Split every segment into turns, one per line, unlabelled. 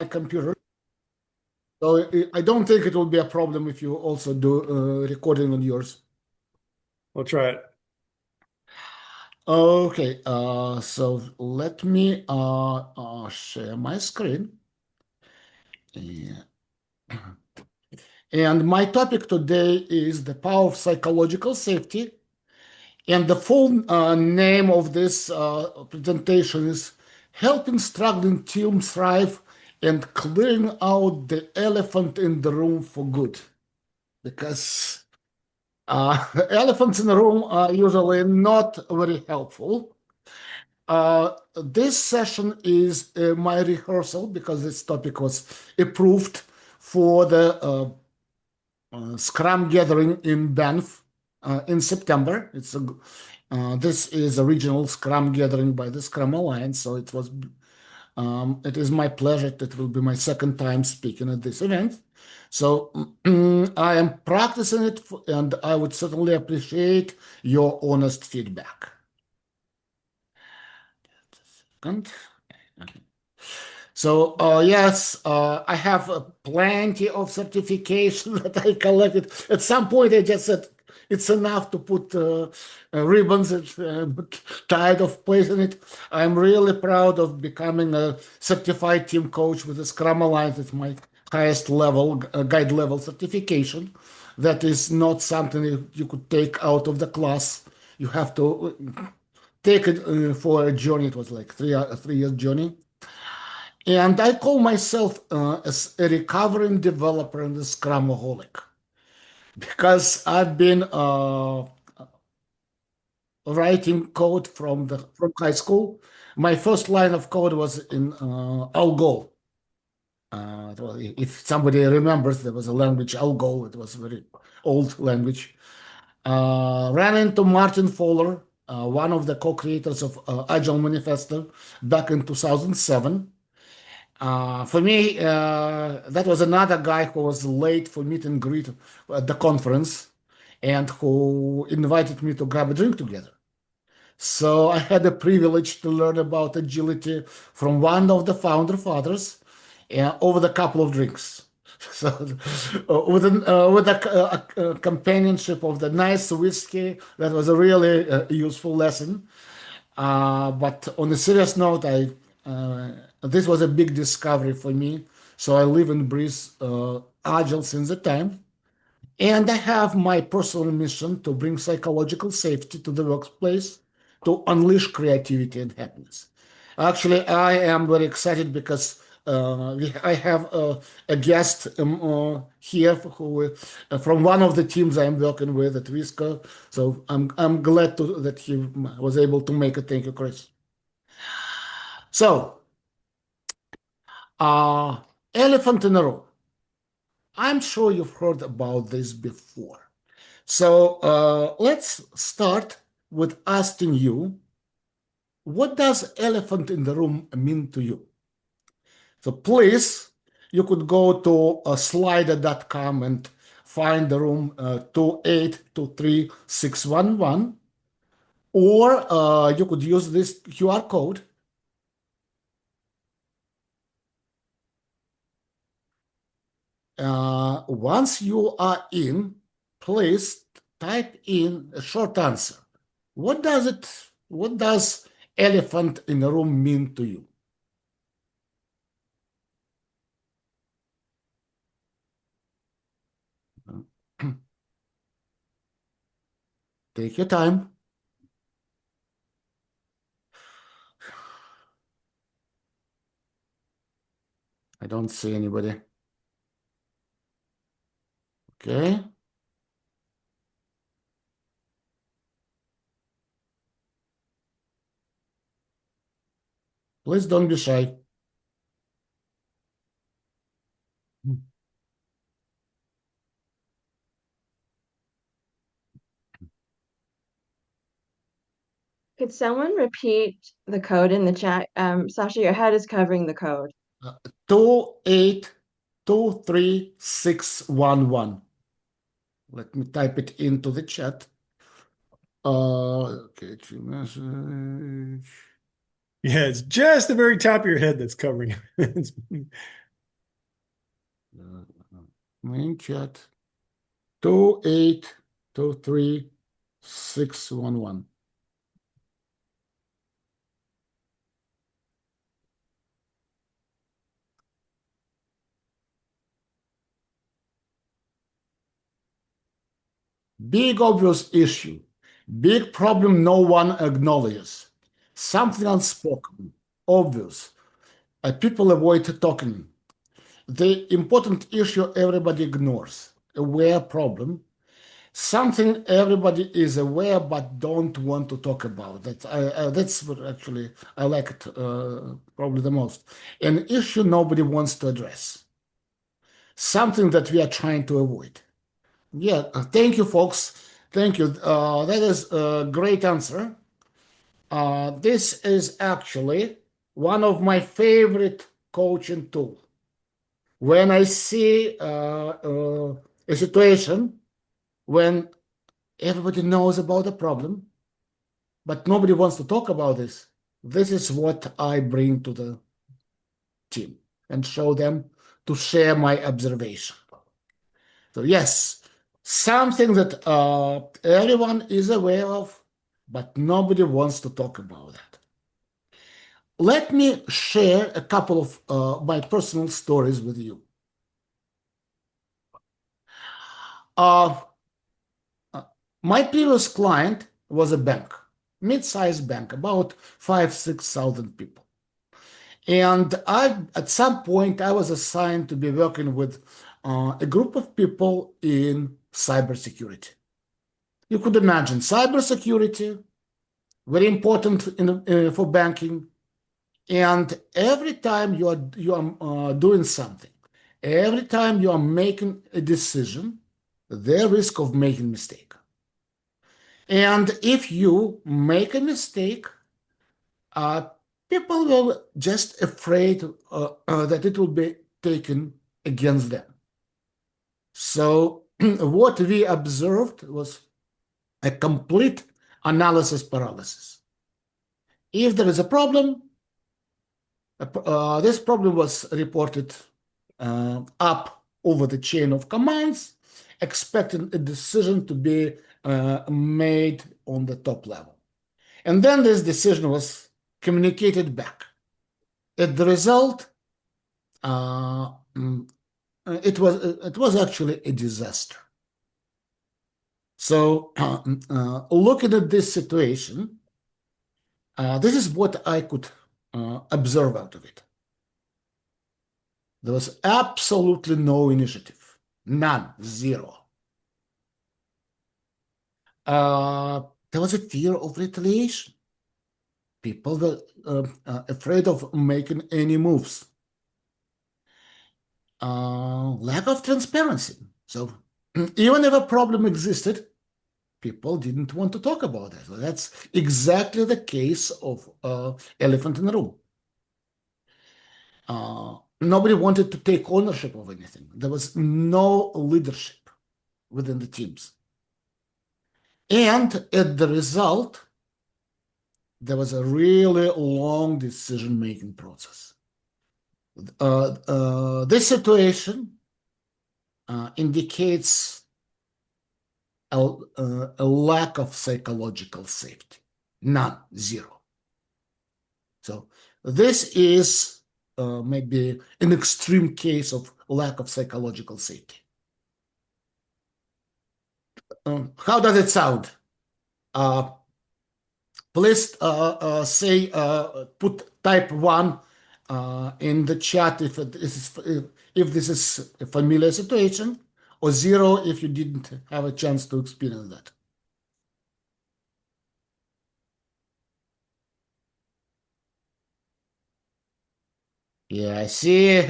computer. So I don't think it will be a problem if you also do recording on yours.
We'll try it.
Okay, so let me share my screen. Yeah. And my topic today is the power of psychological safety. And the full name of this presentation is Helping Struggling Teams Thrive and Clearing Out the Elephant in the Room for Good. Because elephants in the room are usually not very helpful. This session is my rehearsal because this topic was approved for the Scrum gathering in Banff in September. This is a regional Scrum gathering by the Scrum Alliance, so it is my pleasure that it will be my second time speaking at this event. So I am practicing it, and I would certainly appreciate your honest feedback. Second. So yes, I have plenty of certification that I collected. At some point, I just said it's enough to put ribbons tied of place in it. I'm really proud of becoming a certified team coach with the Scrum Alliance. It's my highest level, guide level certification. That is not something you could take out of the class. You have to take it for a journey. It was like a 3 year journey. And I call myself as a recovering developer and a Scrumaholic because I've been writing code from high school. My first line of code was in Algol. If somebody remembers, there was a language Algol. It was a very old language. Ran into Martin Fowler, one of the co-creators of Agile Manifesto, back in 2007. For me, that was another guy who was late for meet and greet at the conference and who invited me to grab a drink together. So I had the privilege to learn about agility from one of the founder fathers over the couple of drinks. So with the companionship of the nice whiskey, that was a really useful lesson. But on a serious note, this was a big discovery for me. So I live and breathe Agile since the time. And I have my personal mission to bring psychological safety to the workplace to unleash creativity and happiness. Actually, I am very excited because I have a guest here from one of the teams I'm working with at Visco. So I'm glad that he was able to make it. Thank you, Chris. So, uh, elephant in the room. I'm sure you've heard about this before. So let's start with asking you, what does elephant in the room mean to you? So please, you could go to slider.com and find the room 2823611, or you could use this QR code. Once you are in, please type in a short answer. What does elephant in the room mean to you? Take your time. I don't see anybody. Okay. Please don't be shy.
Could someone repeat the code in the chat? Sasha, your head is covering the code.
2823611. Let me type it into the chat. Okay, message.
Yeah, it's just the very top of your head that's covering it.
Main chat 2823611. Big obvious issue. Big problem no one acknowledges. Something unspoken. Obvious. People avoid talking. The important issue everybody ignores. Aware problem. Something everybody is aware but don't want to talk about. That's what actually I like it probably the most. An issue nobody wants to address. Something that we are trying to avoid. Yeah, thank you, folks. Thank you. That is a great answer. This is actually one of my favorite coaching tools. When I see a situation when everybody knows about the problem, but nobody wants to talk about this, this is what I bring to the team and show them to share my observation. So yes, something that everyone is aware of, but nobody wants to talk about that. Let me share a couple of my personal stories with you. Uh, my previous client was a bank, mid-sized bank, about 5,000-6,000 people. And at some point, I was assigned to be working with a group of people in cybersecurity. You could imagine cybersecurity, very important for banking. And every time you are doing something, every time you are making a decision, there risk of making mistake. And if you make a mistake, uh, people will just afraid that it will be taken against them. So what we observed was a complete analysis paralysis. If there is a problem, this problem was reported up over the chain of commands, expecting a decision to be made on the top level. And then this decision was communicated back. At the result, it was actually a disaster. So looking at this situation, this is what I could observe out of it. There was absolutely no initiative, none, zero. There was a fear of retaliation. People were afraid of making any moves. Lack of transparency. So even if a problem existed, people didn't want to talk about it. So that's exactly the case of elephant in the room. Nobody wanted to take ownership of anything. There was no leadership within the teams. And at the result, there was a really long decision-making process. This situation indicates a lack of psychological safety. None, zero. So this is maybe an extreme case of lack of psychological safety. How does it sound? Please say, type 1 in the chat if this is a familiar situation, or 0 if you didn't have a chance to experience that. Yeah, I see.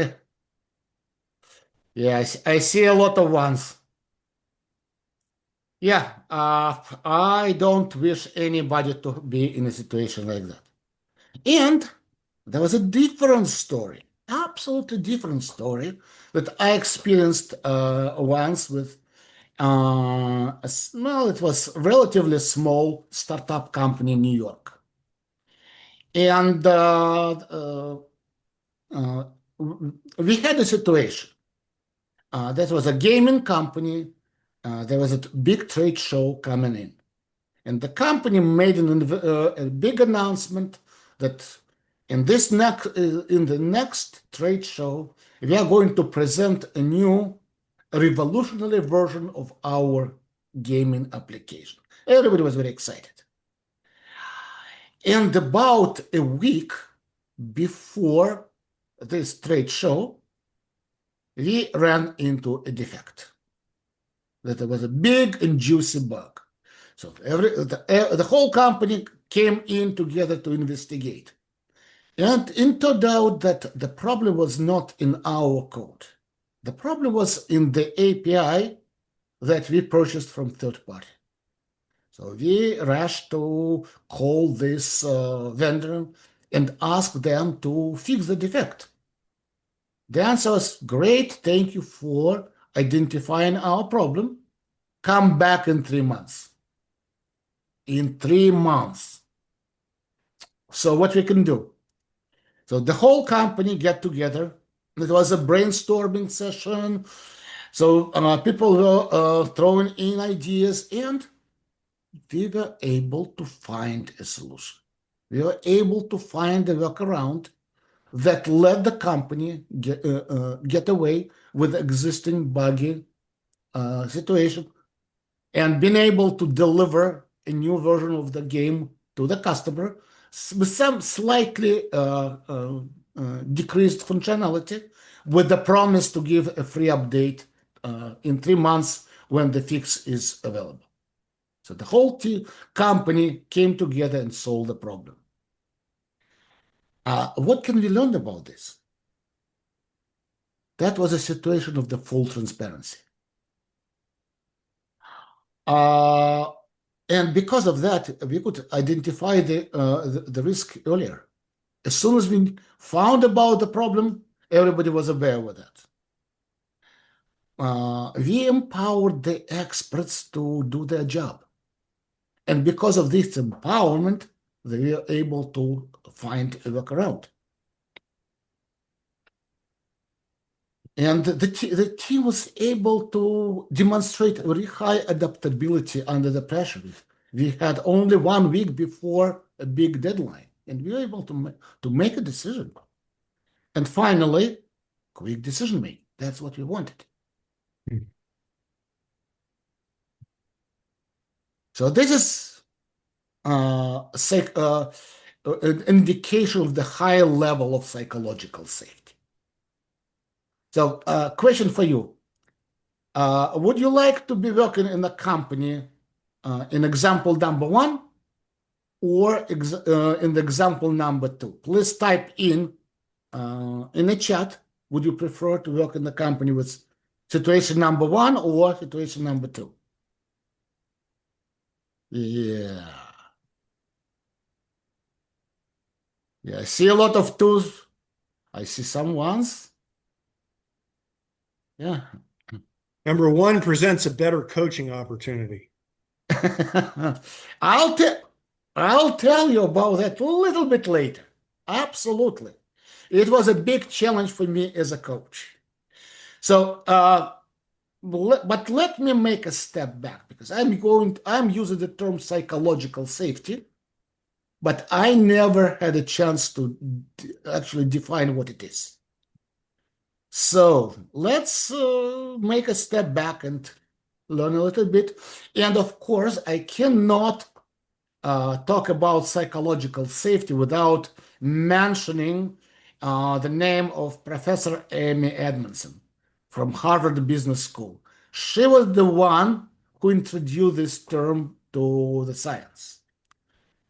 Yeah, I see a lot of ones. Yeah, I don't wish anybody to be in a situation like that. And there was a different story, absolutely different story that I experienced once with it was a relatively small startup company in New York. And we had a situation. That was a gaming company. There was a big trade show coming in. And the company made a big announcement that in the next trade show, we are going to present a new revolutionary version of our gaming application. Everybody was very excited. And about a week before this trade show, we ran into a defect. That there was a big and juicy bug. So the whole company came in together to investigate. And it turned out that the problem was not in our code. The problem was in the API that we purchased from third party. So we rushed to call this vendor and ask them to fix the defect. The answer was, great, thank you for identifying our problem. Come back in 3 months. In 3 months. So what we can do? So the whole company get together. It was a brainstorming session. So people were throwing in ideas, and we were able to find a solution. We were able to find a workaround that let the company get away with existing buggy situation and been able to deliver a new version of the game to the customer with some slightly decreased functionality, with the promise to give a free update in 3 months when the fix is available. So the whole company came together and solved the problem. What can we learn about this? That was a situation of the full transparency. And because of that, we could identify the risk earlier. As soon as we found about the problem, everybody was aware with that. We empowered the experts to do their job. And because of this empowerment, they were able to find a workaround. And the team was able to demonstrate very high adaptability under the pressure. We had only 1 week before a big deadline, and we were able to make a decision. And finally, quick decision making. That's what we wanted. So this is an indication of the high level of psychological safety. So, question for you. Would you like to be working in a company in example number 1 or in the example number 2? Please type in the chat, would you prefer to work in a company with situation number 1 or situation number 2? Yeah. Yeah, I see a lot of 2s. I see some 1s. Yeah.
Number 1 presents a better coaching opportunity.
I'll tell you about that a little bit later. Absolutely. It was a big challenge for me as a coach. So, but let me make a step back, because I'm using the term psychological safety, but I never had a chance to actually define what it is. So let's make a step back and learn a little bit. And of course, I cannot talk about psychological safety without mentioning the name of Professor Amy Edmondson from Harvard Business School. She was the one who introduced this term to the science.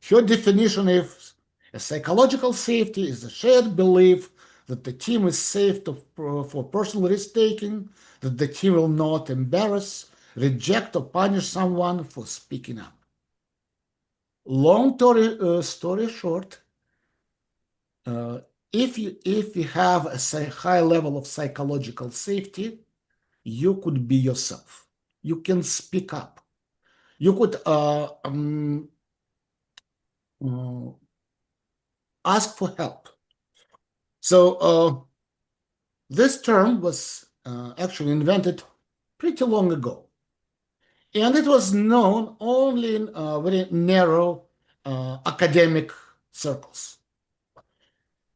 Her definition is a psychological safety is a shared belief that the team is safe for personal risk-taking, that the team will not embarrass, reject, or punish someone for speaking up. Long story short, if you have a high level of psychological safety, you could be yourself. You can speak up. You could ask for help. So this term was actually invented pretty long ago. And it was known only in very narrow academic circles.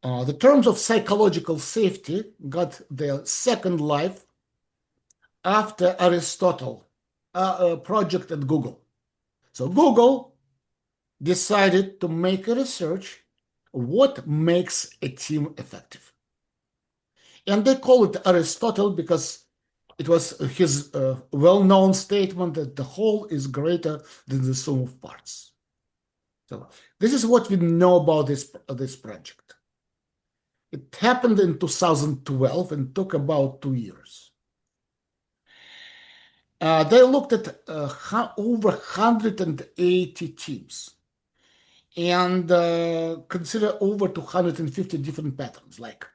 The terms of psychological safety got their second life after Aristotle project at Google. So Google decided to make a research what makes a team effective. And they call it Aristotle because it was his well-known statement that the whole is greater than the sum of parts. So this is what we know about this project. It happened in 2012 and took about 2 years. They looked at over 180 teams and consider over 250 different patterns, like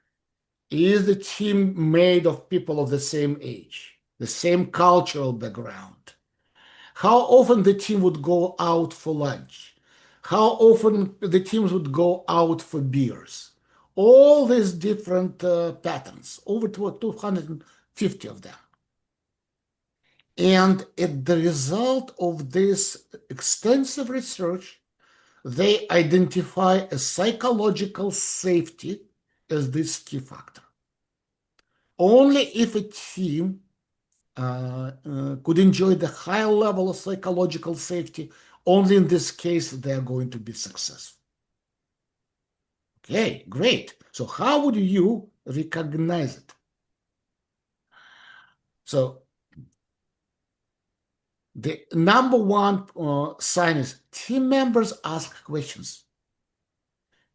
is the team made of people of the same age, the same cultural background? How often the team would go out for lunch? How often the teams would go out for beers? All these different patterns, over 250 of them. And as the result of this extensive research, they identify a psychological safety as this key factor. Only if a team could enjoy the higher level of psychological safety, only in this case they are going to be successful. Okay, great. So how would you recognize it? So the number one sign is team members ask questions.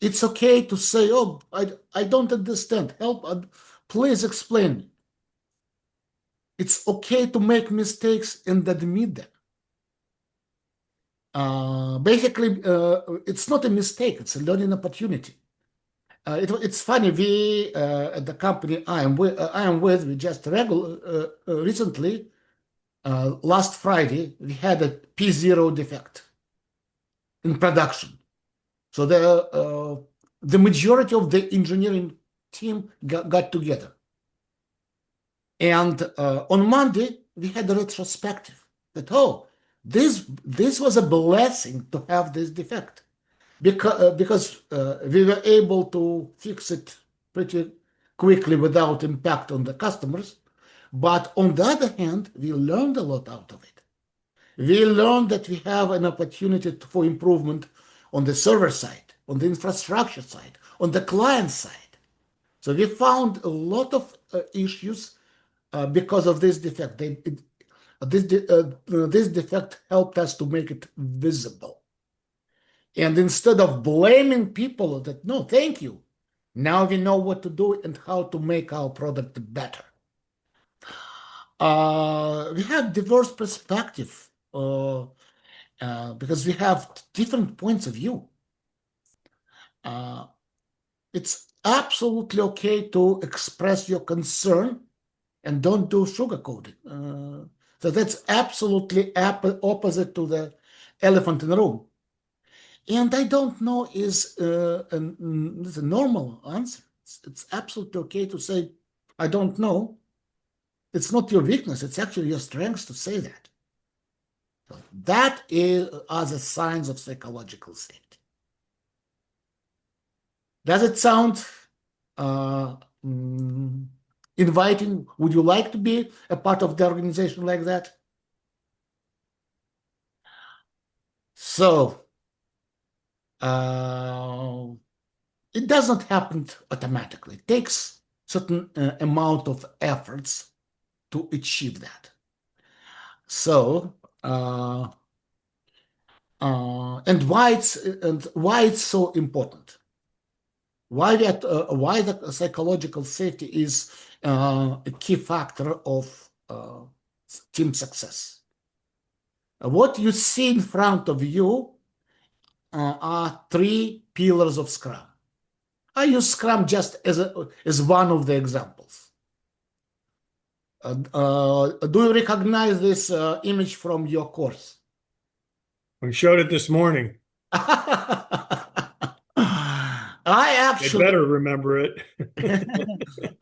It's okay to say, oh, I don't understand. Help, please explain. It's okay to make mistakes and admit them. Basically, it's not a mistake. It's a learning opportunity. It's funny. We at the company I am with, we just recently, last Friday, we had a P0 defect in production. So the majority of the engineering team got together. And on Monday, we had a retrospective that, oh, this was a blessing to have this defect because we were able to fix it pretty quickly without impact on the customers. But on the other hand, we learned a lot out of it. We learned that we have an opportunity for improvement on the server side, on the infrastructure side, on the client side. So we found a lot of issues because of this defect. This defect helped us to make it visible. And instead of blaming people that, no, thank you, now we know what to do and how to make our product better. We have diverse perspective because we have different points of view. It's absolutely okay to express your concern and don't do sugarcoating. So that's absolutely opposite to the elephant in the room. And I don't know is a normal answer. It's absolutely okay to say, I don't know. It's not your weakness. It's actually your strength to say that. So that are the signs of psychological safety. Does it sound inviting? Would you like to be a part of the organization like that? So it doesn't happen automatically. It takes certain amount of efforts to achieve that. So and why it's so important? Why the psychological safety is a key factor of team success. What you see in front of you are 3 pillars of Scrum. I use Scrum just as one of the examples. Do you recognize this image from your course?
We showed it this morning.
I
They
actually,
better remember it.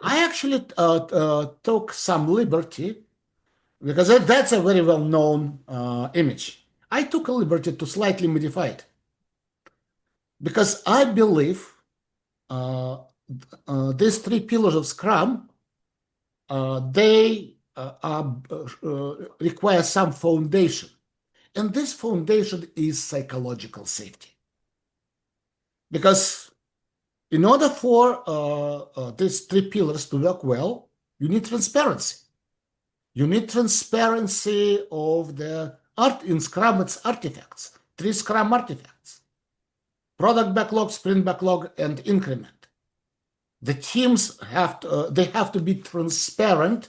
I actually took some liberty because that's a very well-known image. I took a liberty to slightly modify it because I believe uh, these three pillars of Scrum they require some foundation, and this foundation is psychological safety. Because in order for these three pillars to work well, you need transparency. You need transparency of the art in Scrum. It's artifacts, three Scrum artifacts: product backlog, sprint backlog, and increment. The teams have to be transparent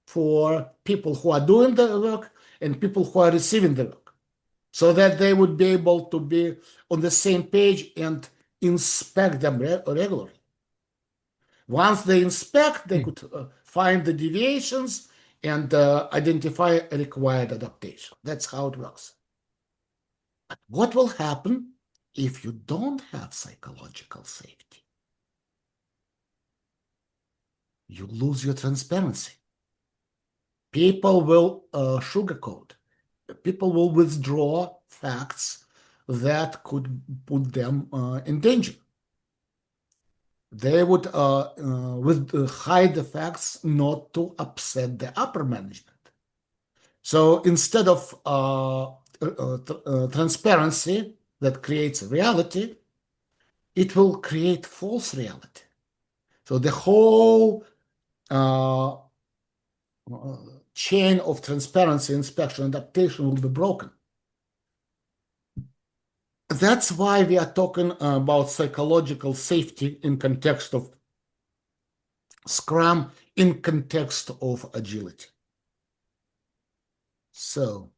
for people who are doing the work and people who are receiving the work, so that they would be able to be on the same page and inspect them regularly. Once they inspect, they could find the deviations and identify a required adaptation. That's how it works. But what will happen if you don't have psychological safety? You lose your transparency. People will sugarcoat. People will withdraw facts that could put them in danger. They would hide the facts not to upset the upper management. So instead of transparency that creates reality, it will create false reality. So the whole uh, chain of transparency, inspection, and adaptation will be broken. That's why we are talking about psychological safety in context of Scrum, in context of agility. So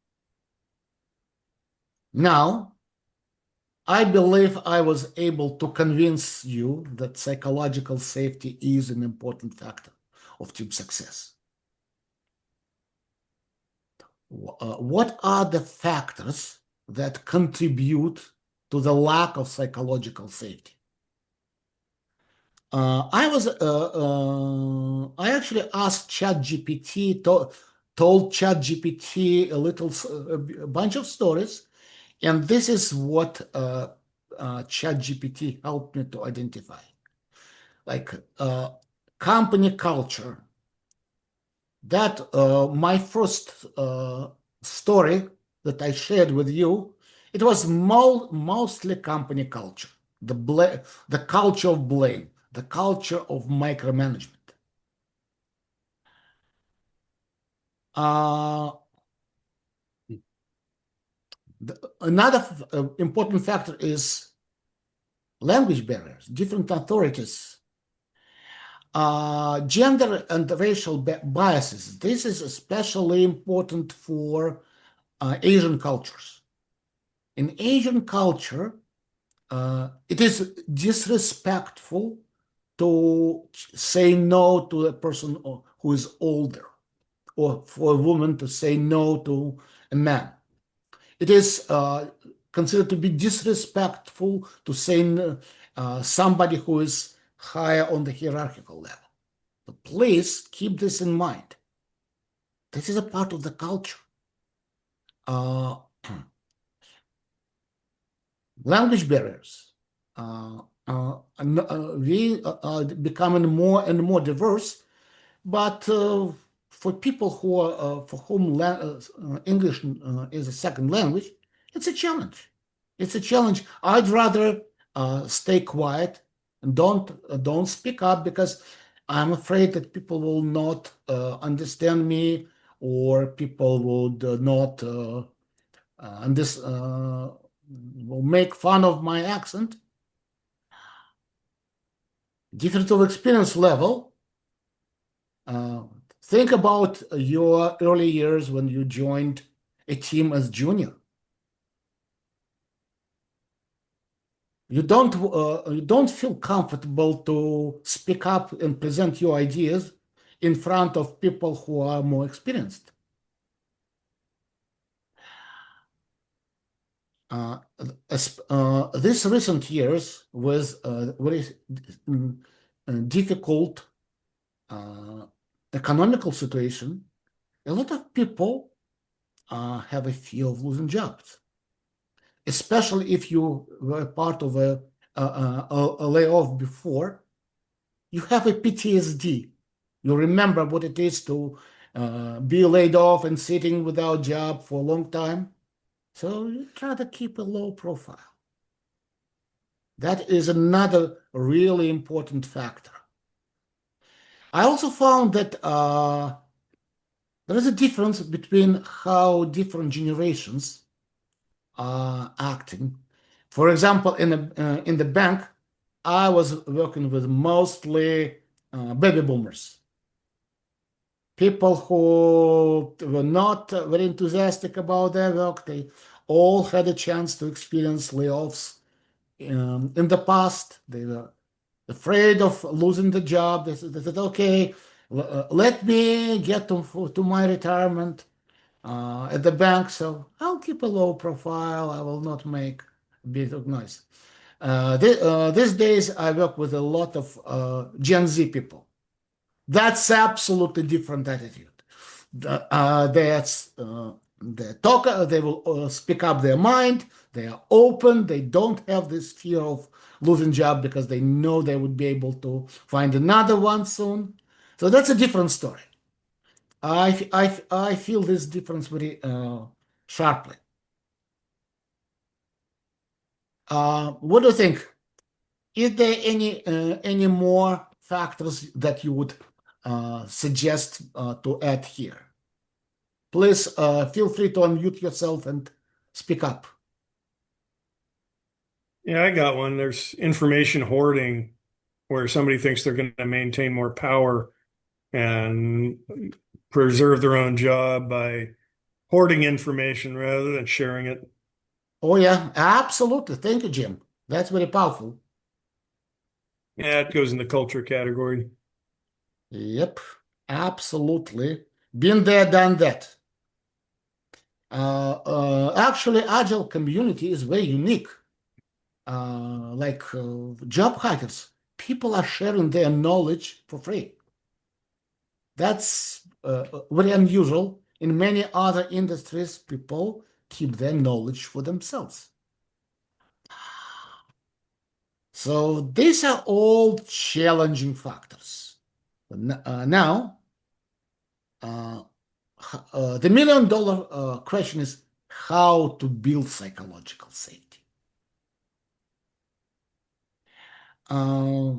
now I believe I was able to convince you that psychological safety is an important factor of team success. What are the factors that contribute to the lack of psychological safety? I actually asked ChatGPT, told ChatGPT a bunch of stories, and this is what ChatGPT helped me to identify. Like company culture. That my first story that I shared with you, it was mostly company culture, the culture of blame, the culture of micromanagement. Uh, Another important factor is language barriers, different authorities, gender and racial biases. This is especially important for Asian cultures. In Asian culture, it is disrespectful to say no to a person who is older, or for a woman to say no to a man. It is considered to be disrespectful to say somebody who is higher on the hierarchical level. So please keep this in mind. This is a part of the culture. Uh, Language barriers. We are becoming more and more diverse, but for people who are for whom English is a second language, it's a challenge. It's a challenge. I'd rather stay quiet and don't speak up, because I'm afraid that people will not understand me, or people would not and this will make fun of my accent. Difference of experience level. Uh, think about your early years when you joined a team as junior. You don't feel comfortable to speak up and present your ideas in front of people who are more experienced. Uh, this recent years with very difficult uh, economical situation, a lot of people have a fear of losing jobs, especially if you were part of a layoff before. You have a PTSD. You remember what it is to be laid off and sitting without job for a long time. So you try to keep a low profile. That is another really important factor. I also found that there is a difference between how different generations are acting. For example, in the bank, I was working with mostly baby boomers, people who were not very enthusiastic about their work. They all had a chance to experience layoffs in the past. They were afraid of losing the job. They said, okay, let me get to my retirement at the bank, so I'll keep a low profile. I will not make a bit of noise. These days, I work with a lot of Gen Z people. That's absolutely different attitude. That's they talk. They will speak up their mind. They are open. They don't have this fear of losing job because they know they would be able to find another one soon. So that's a different story. I feel this difference very sharply. What do you think? Is there any more factors that you would suggest to add here? Please feel free to unmute yourself and speak up.
Yeah, I got one. There's information hoarding, where somebody thinks they're going to maintain more power and preserve their own job by hoarding information rather than sharing it.
Oh yeah, absolutely. Thank you, Jim. That's very powerful.
Yeah, it goes in the culture category.
Yep, absolutely. Been there, done that. Actually, Agile community is very unique. Like job hackers, people are sharing their knowledge for free. That's very unusual. In many other industries, people keep their knowledge for themselves. So these are all challenging factors. Now, uh, the $1 million question is how to build psychological safety. Uh,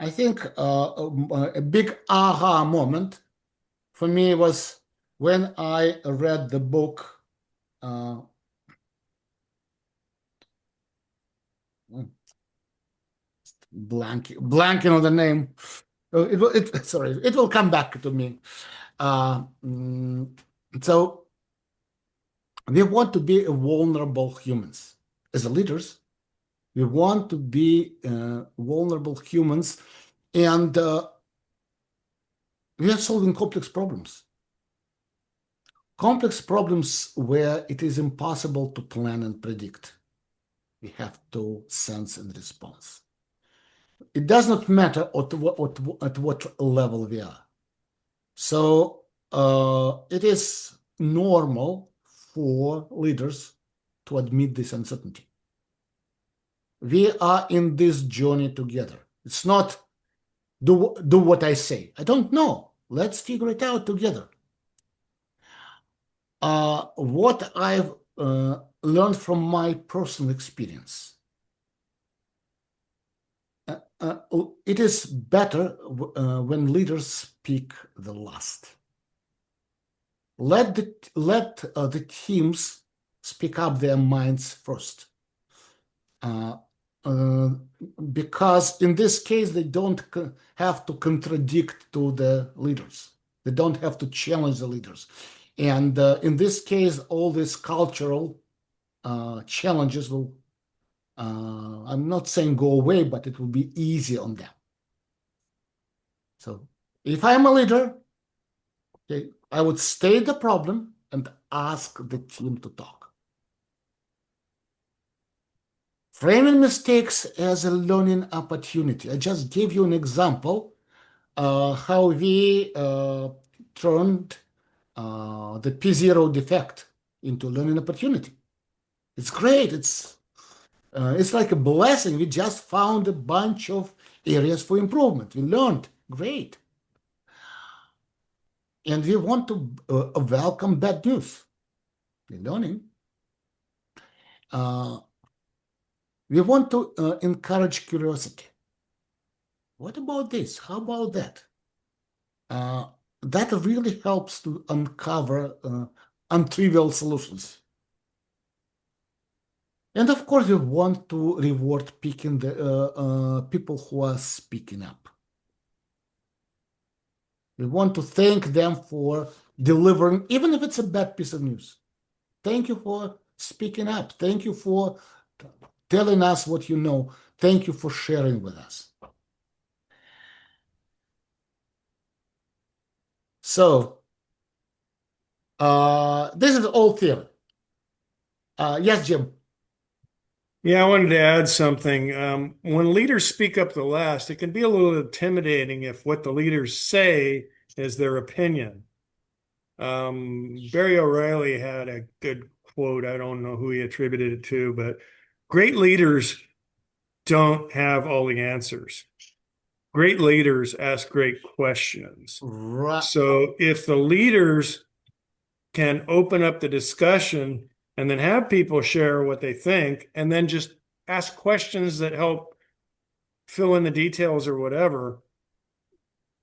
I think a big aha moment for me was when I read the book. Uh, blanking on the name. Sorry, it will come back to me. Uh, mm, so we want to be vulnerable humans as leaders. We want to be vulnerable humans, and we are solving complex problems. Complex problems where it is impossible to plan and predict. We have to sense and response. It does not matter at what level we are. So it is normal for leaders to admit this uncertainty. We are in this journey together. It's not do what I say. I don't know. Let's figure it out together. What I've learned from my personal experience. It is better when leaders speak the last. Let the teams speak up their minds first. Uh, uh, because in this case, they don't have to contradict to the leaders. They don't have to challenge the leaders. And in this case, all these cultural challenges will, I'm not saying go away, but it will be easy on them. So if I'm a leader, okay, I would state the problem and ask the team to talk. Framing mistakes as a learning opportunity. I just gave you an example how we turned the P0 defect into learning opportunity. It's great. It's like a blessing. We just found a bunch of areas for improvement. We learned. Great. And we want to welcome bad news. We're learning. We want to encourage curiosity. What about this? How about that? That really helps to uncover untrivial solutions. And of course, we want to reward picking the people who are speaking up. We want to thank them for delivering, even if it's a bad piece of news. Thank you for speaking up. Thank you for telling us what you know. Thank you for sharing with us. So, this is all theory. Yes, Jim.
Yeah, I wanted to add something. When leaders speak up the last, it can be a little intimidating if what the leaders say is their opinion. Barry O'Reilly had a good quote. I don't know who he attributed it to, but great leaders don't have all the answers. Great leaders ask great questions.
Right.
So if the leaders can open up the discussion and then have people share what they think, and then just ask questions that help fill in the details or whatever,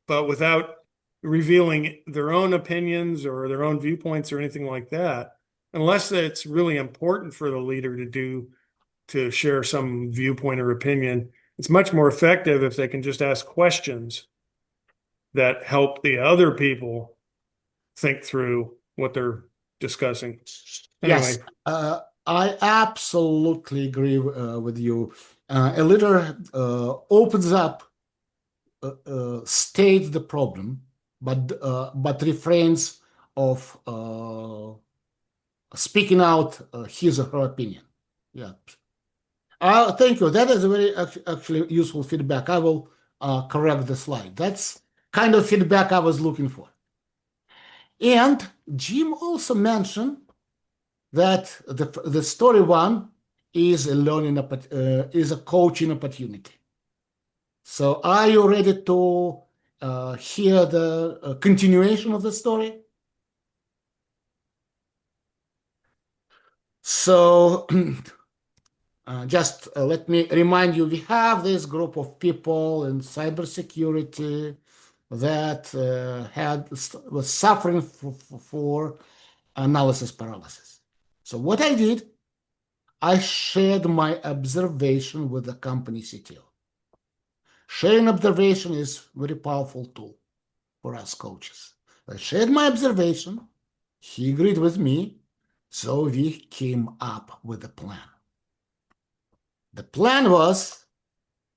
but without revealing their own opinions or their own viewpoints or anything like that, unless it's really important for the leader to share some viewpoint or opinion. It's much more effective if they can just ask questions that help the other people think through what they're discussing.
Yes,
Anyway,
I absolutely agree with you. A leader opens up, states the problem, but refrains of speaking out his or her opinion. Yeah. Thank you. That is a very actually useful feedback. I will correct the slide. That's kind of feedback I was looking for. And Jim also mentioned that the story one is a is a coaching opportunity. So are you ready to hear the continuation of the story? So just let me remind you, we have this group of people in cybersecurity that was suffering for analysis paralysis. So what I did, I shared my observation with the company CTO. Sharing observation is a very powerful tool for us coaches. I shared my observation. He agreed with me. So we came up with a plan. The plan was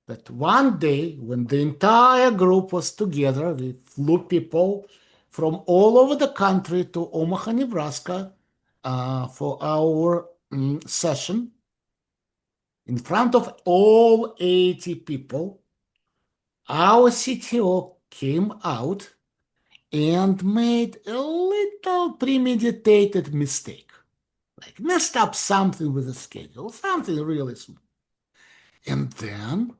that one day when the entire group was together, we flew people from all over the country to Omaha, Nebraska for our session. In front of all 80 people, our CTO came out and made a little premeditated mistake, like messed up something with the schedule, something really small. And then,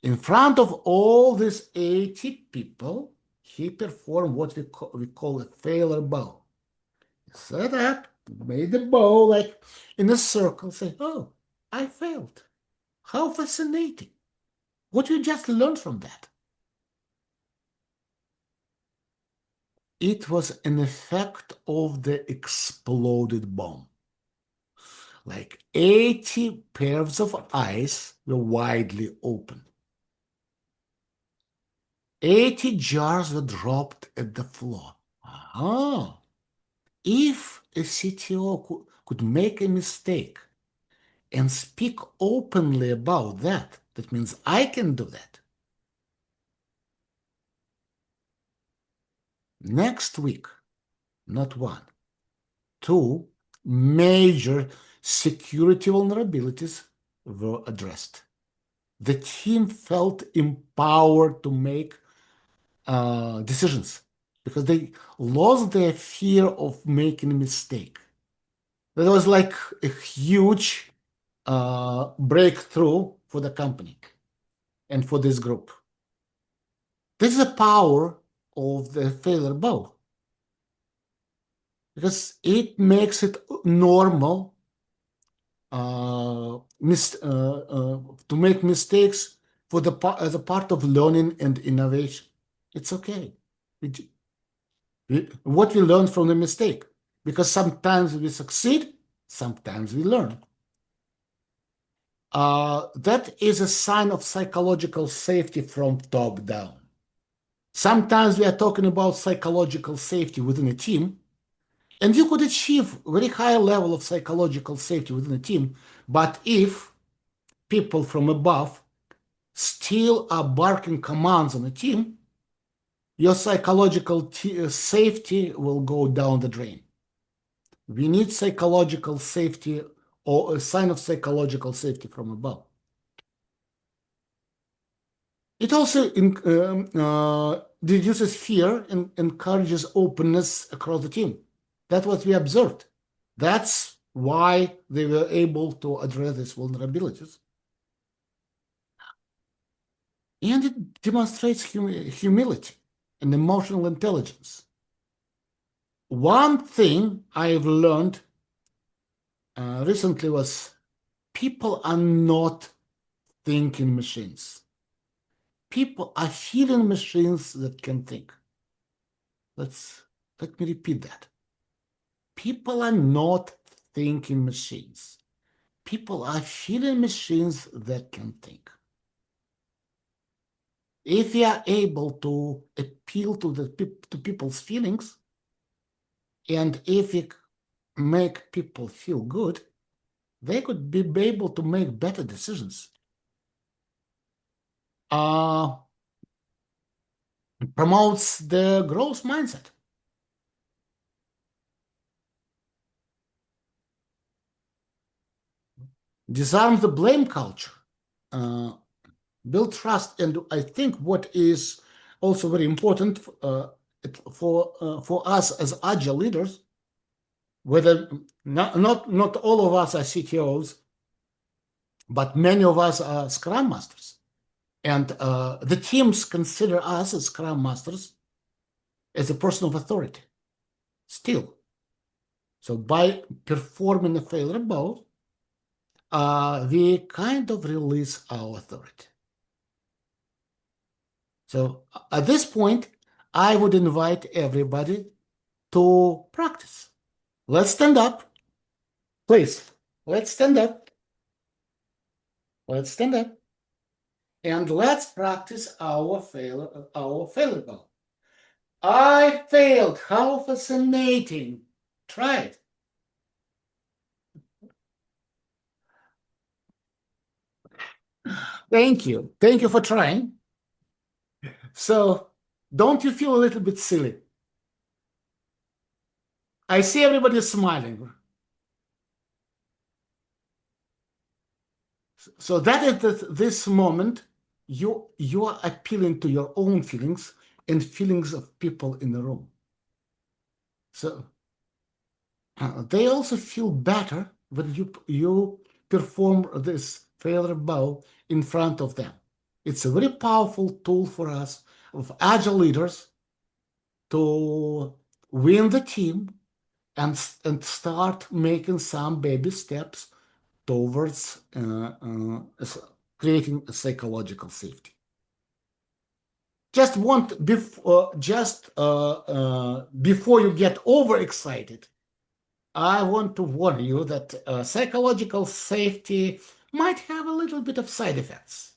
in front of all these 80 people, he performed what we call a failure bow. He set up, made the bow like in a circle, say, "Oh, I failed. How fascinating. What you just learned from that?" It was an effect of the exploded bomb. Like 80 pairs of eyes were widely open. 80 jars were dropped at the floor. Ah, if a CTO could make a mistake and speak openly about that, that means I can do that. Next week, not one, two major security vulnerabilities were addressed. The team felt empowered to make decisions because they lost their fear of making a mistake. That was like a huge breakthrough for the company and for this group. This is the power of the failure bow because it makes it normal to make mistakes as a part of learning and innovation. It's okay. What we learn from the mistake, because sometimes we succeed, sometimes we learn. That is a sign of psychological safety from top down. Sometimes we are talking about psychological safety within a team, and you could achieve a very high level of psychological safety within a team, but if people from above still are barking commands on a team, your psychological safety will go down the drain. We need psychological safety or a sign of psychological safety from above. It also reduces fear and encourages openness across the team. That's what we observed. That's why they were able to address these vulnerabilities. And it demonstrates humility and emotional intelligence. One thing I've learned recently was people are not thinking machines. People are feeling machines that can think. Let me repeat that. People are not thinking machines. People are feeling machines that can think. If we are able to appeal to people's feelings, and if we make people feel good, they could be able to make better decisions. Promotes the growth mindset. Disarms the blame culture. Build trust. And I think what is also very important for us as Agile leaders, whether not all of us are CTOs, but many of us are Scrum Masters. And the teams consider us as Scrum Masters as a person of authority still. So by performing a failure bow, we kind of release our authority. So at this point, I would invite everybody to practice. Let's stand up. Please, let's stand up. Let's stand up. And let's practice our failure bow. I failed. How fascinating. Try it. Thank you. Thank you for trying. So don't you feel a little bit silly? I see everybody smiling. So that is this moment, you are appealing to your own feelings and feelings of people in the room. So they also feel better when you perform this failure bow in front of them. It's a very powerful tool for us of Agile leaders to win the team and start making some baby steps towards creating a psychological safety. Before you get overexcited, I want to warn you that psychological safety might have a little bit of side effects.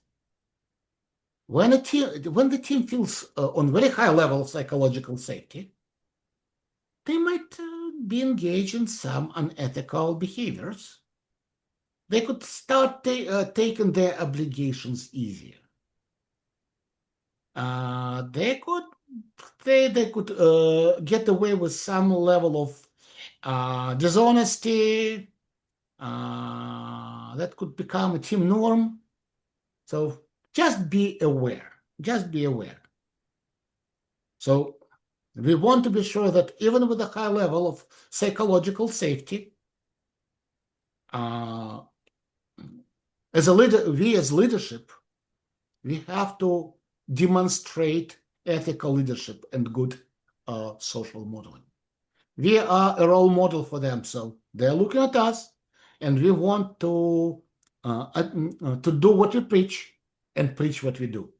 When the team feels on very high level of psychological safety, they might be engaged in some unethical behaviors. They could start taking their obligations easier. They could get away with some level of dishonesty. that could become a team norm. So just be aware. Just be aware. So we want to be sure that even with a high level of psychological safety, as a leader, we as leadership, we have to demonstrate ethical leadership and good social modeling. We are a role model for them, so they're looking at us, and we want to do what we preach and preach what we do.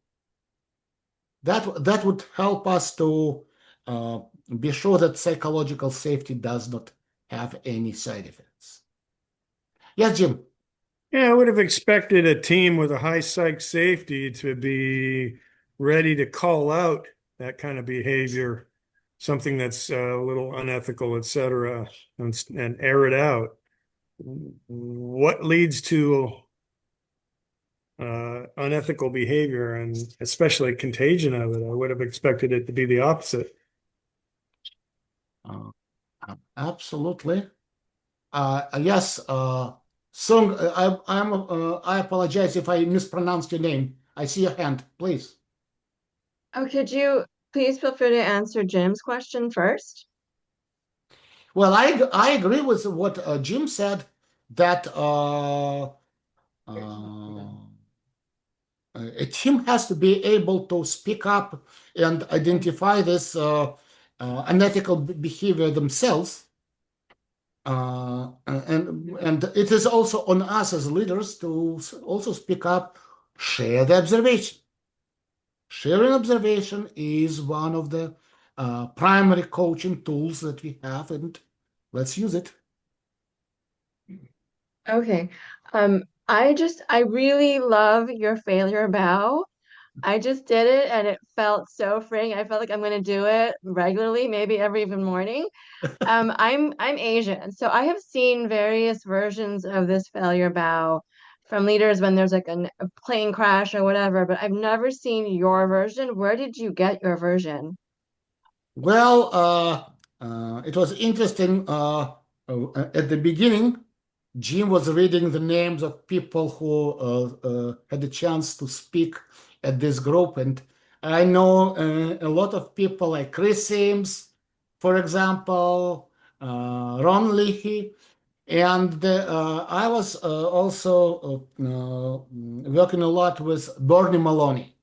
That would help us to be sure that psychological safety does not have any side effects. Yes, Jim.
Yeah, I would have expected a team with a high psych safety to be ready to call out that kind of behavior, something that's a little unethical, et cetera, and air it out. What leads to unethical behavior and especially contagion of it? I would have expected it to be the opposite.
Absolutely. Yes, Sung, I apologize if I mispronounced your name. I see your hand, please.
Oh, could you please feel free to answer Jim's question first?
Well, I agree with what Jim said, that a team has to be able to speak up and identify this unethical behavior themselves. And it is also on us as leaders to also speak up, share the observation. Sharing observation is one of the primary coaching tools that we have, and let's use it.
Okay. I really love your failure bow. I just did it and it felt so freeing. I felt like I'm going to do it regularly, maybe every even morning. I'm Asian, so I have seen various versions of this failure bow from leaders when there's like a plane crash or whatever, but I've never seen your version. Where did you get your version?
Well, it was interesting. At the beginning, Jim was reading the names of people who had the chance to speak at this group, and I know a lot of people like Chris Sims, for example, Ron Leahy, and I was also working a lot with Bernie Maloney.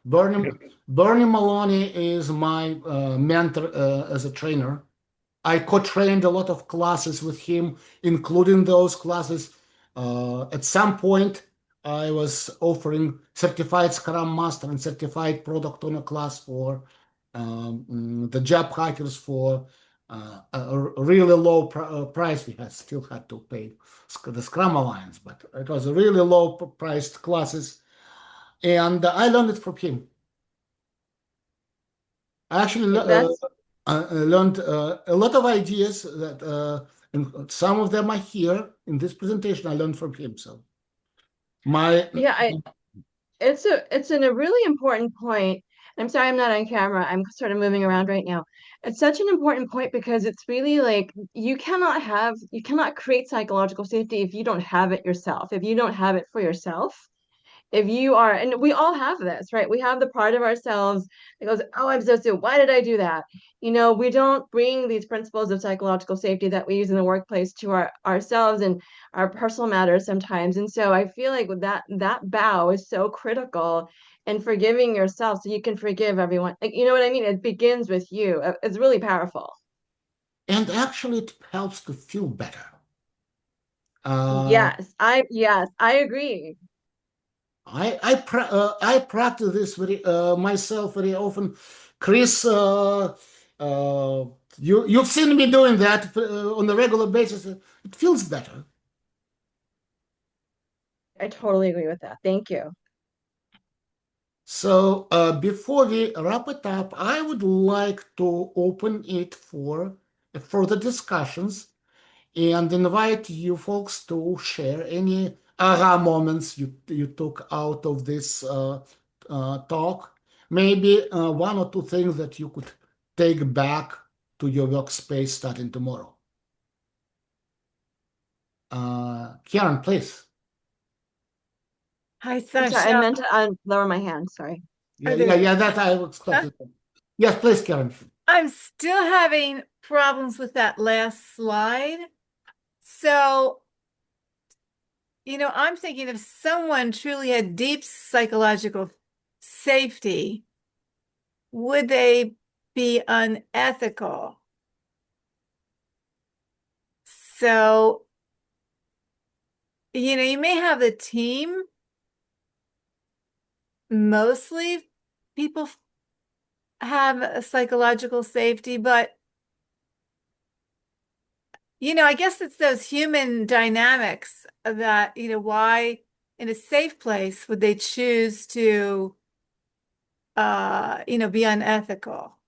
Bernie, Bernie Maloney is my mentor as a trainer. I co-trained a lot of classes with him, including those classes. At some point, I was offering certified Scrum Master and certified Product Owner class for the job hackers for a really low price. We still had to pay the Scrum Alliance, but it was a really low priced classes, and I learned it from him. I actually
That's
learned a lot of ideas that, and some of them are here in this presentation. I learned from him. So my
yeah, a really important point. I'm sorry I'm not on camera. I'm sort of moving around right now. It's such an important point because it's really like you cannot create psychological safety if you don't have it yourself. If you don't have it for yourself, if you are, and we all have this, right? We have the part of ourselves that goes, oh, I'm so stupid. Why did I do that? We don't bring these principles of psychological safety that we use in the workplace to ourselves and our personal matters sometimes. And so I feel like with that bow is so critical in forgiving yourself so you can forgive everyone. Like, you know what I mean? It begins with you. It's really powerful.
and actually it helps to feel better. Uh,
Yes, I agree.
I practice this very myself very often. Chris, you've seen me doing that on a regular basis. It feels better.
I totally agree with that. Thank you.
So before we wrap it up, I would like to open it for further discussions and invite you folks to share any aha moments you took out of this talk. Maybe one or two things that you could take back to your workspace starting tomorrow. Karen, please.
Hi,
I'm sorry, I
Sasha.
meant to lower my hand. Sorry.
Yeah,
Are
yeah,
there,
yeah, that I expected. Yes, please, Karen.
I'm still having problems with that last slide. So, I'm thinking if someone truly had deep psychological safety, would they be unethical? So, you may have the team, mostly people have a psychological safety, but I guess it's those human dynamics that, why in a safe place would they choose to, be unethical?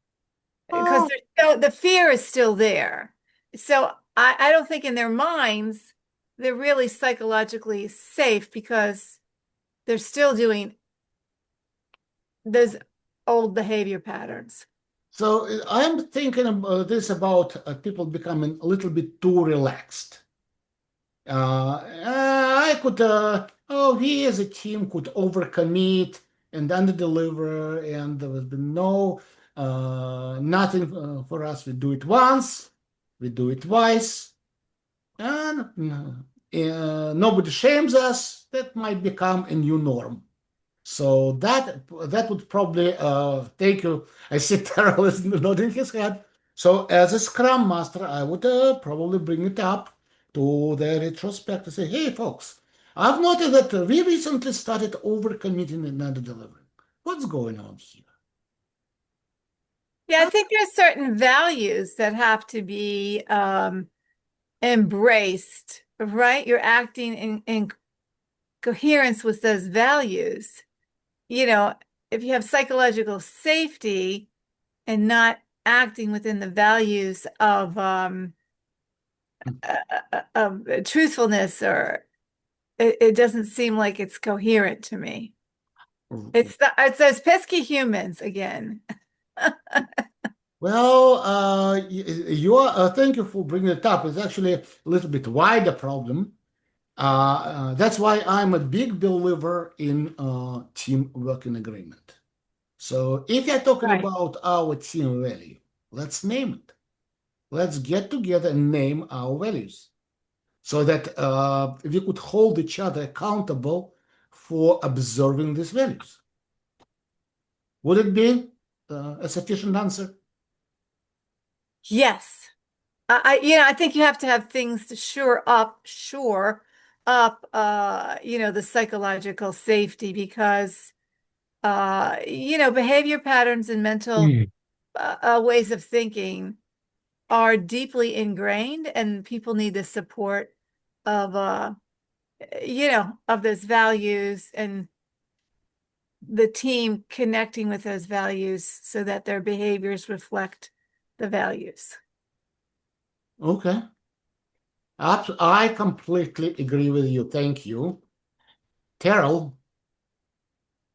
Because
Oh,
the fear is still there. So I don't think in their minds they're really psychologically safe because they're still doing those old behavior patterns.
so I'm thinking about this about people becoming a little bit too relaxed. I could, we as a team could overcommit and underdeliver, and there would be nothing for us. We do it once, we do it twice, and nobody shames us. That might become a new norm. So that would probably take you. I see Terrell is nodding his head. So as a Scrum Master, I would probably bring it up to the retrospect to say, "Hey, folks, I've noticed that we recently started overcommitting and under-delivering. What's going on here?"
Yeah, I think there's certain values that have to be embraced, right? You're acting in coherence with those values. You know, if you have psychological safety and not acting within the values of truthfulness, or it doesn't seem like it's coherent to me. It's those pesky humans again.
Well, you are, thank you for bringing it up. It's actually a little bit wider problem. That's why I'm a big believer in team working agreement. So if you're talking
Right.
about our team value, let's name it. Let's get together and name our values so that we could hold each other accountable for observing these values. Would it be a sufficient answer?
Yes. I think you have to have things to shore up, the psychological safety because, behavior patterns and mental
Mm.
ways of thinking are deeply ingrained, and people need the support of, of those values and the team connecting with those values so that their behaviors reflect the values.
Okay. I completely agree with you. Thank you. Terrell,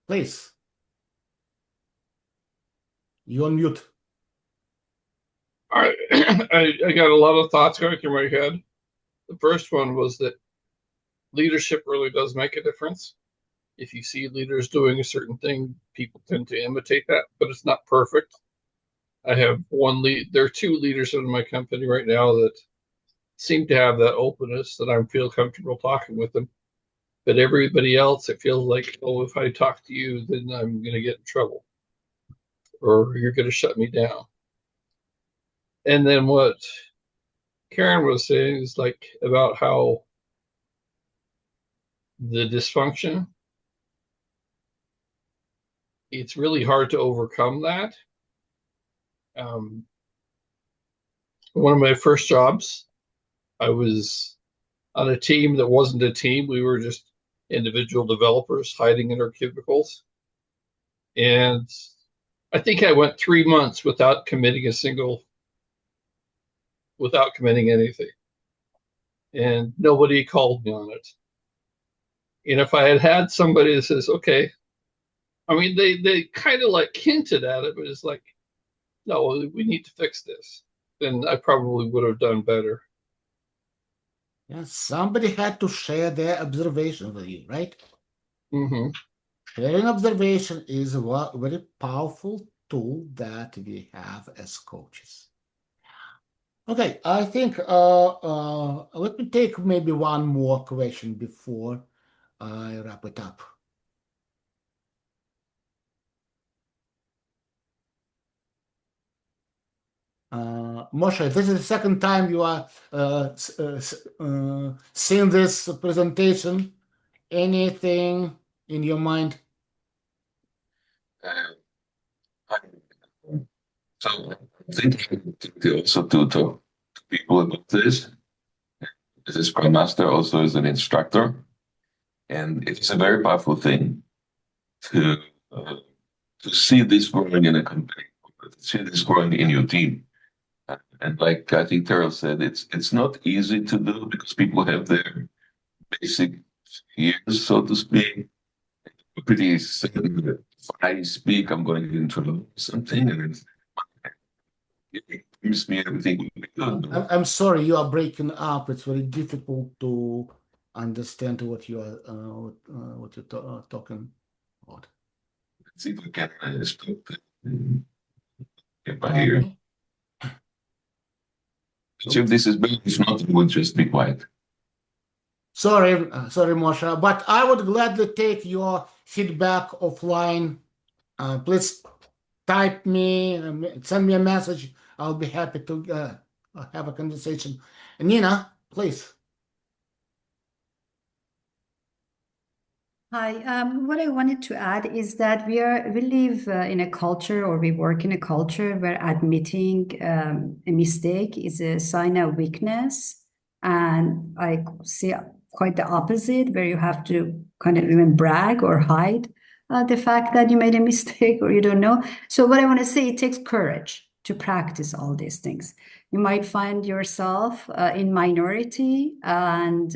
please, you on mute.
I, I got a lot of thoughts going through my head. The first one was that leadership really does make a difference. If you see leaders doing a certain thing, people tend to imitate that, but it's not perfect. I have one lead. There are two leaders in my company right now that seem to have that openness that I feel comfortable talking with them. But everybody else, it feels like, oh, if I talk to you, then I'm going to get in trouble or you're going to shut me down. And then what Karen was saying is like about how the dysfunction, it's really hard to overcome that. Um, one of my first jobs, I was on a team that wasn't a team. We were just individual developers hiding in our cubicles. And I think I went 3 months without committing anything. And nobody called me on it. And if I had had somebody that says, okay, I mean, they kind of like hinted at it, but it's like, no, we need to fix this, then I probably would have done better.
Yeah, somebody had to share their observation with you, right?
Hmm.
Sharing observation is a very powerful tool that we have as coaches. Okay, I think let me take maybe one more question before I wrap it up. Moshe, this is the second time you are seeing this presentation. Anything in your mind?
Uh, so I think also to talk to people about this. As a Scrum Master, also as an instructor, and it's a very powerful thing to uh, to see this growing in a company, to see this growing in your team. And like I think Terrell said, it's not easy to do because people have their basic fears, so to speak. Pretty certain that if I speak, I'm going to introduce something, and it gives me everything will be good.
I'm sorry, you are breaking up. It's very difficult to understand what you are what you're talking about.
Let's see if we can stop if I hear.
Okay.
See if this is better. If not, we'll just be quiet.
Sorry, sorry, Moshe, but I would gladly take your feedback offline. Please type me, send me a message. I'll be happy to have a conversation. Nina, please.
Hi. What I wanted to add is that we live in a culture, or we work in a culture where admitting a mistake is a sign of weakness, and I see quite the opposite, where you have to kind of even brag or hide the fact that you made a mistake or you don't know. So what I want to say, it takes courage to practice all these things. You might find yourself in minority, and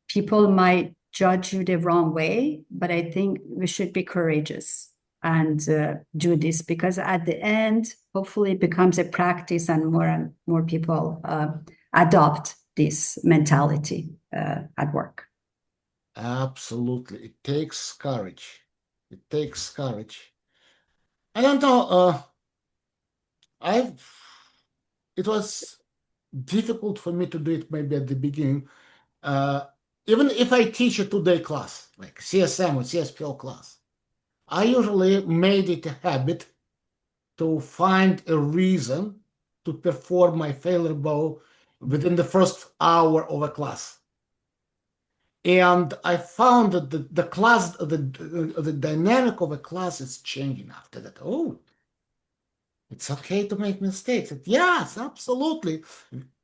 people might judge you the wrong way, but I think we should be courageous and do this, because at the end, hopefully it becomes a practice and more people adopt this mentality at work.
Absolutely. It takes courage. It takes courage. I don't know. It was difficult for me to do it maybe at the beginning. Uh, Even if I teach a 2-day class, like CSM or CSPL class, I usually made it a habit to find a reason to perform my failure bow within the first hour of a class. And I found that the class, the dynamic of a class is changing after that. Oh, it's okay to make mistakes. Yes, absolutely.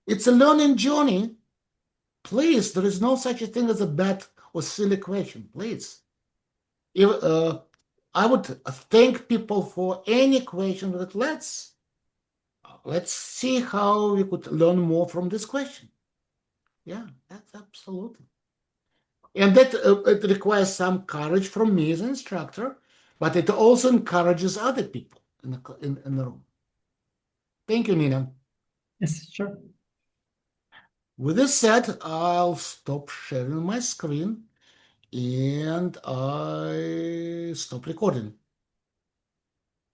It's a learning journey. Please, there is no such a thing as a bad or silly question. Please. I would thank people for any question that let's see how we could learn more from this question. Yeah, that's absolutely. And that it requires some courage from me as an instructor, but it also encourages other people in the room. Thank you, Nina.
Yes, sure.
With this said, I'll stop sharing my screen and I stop recording.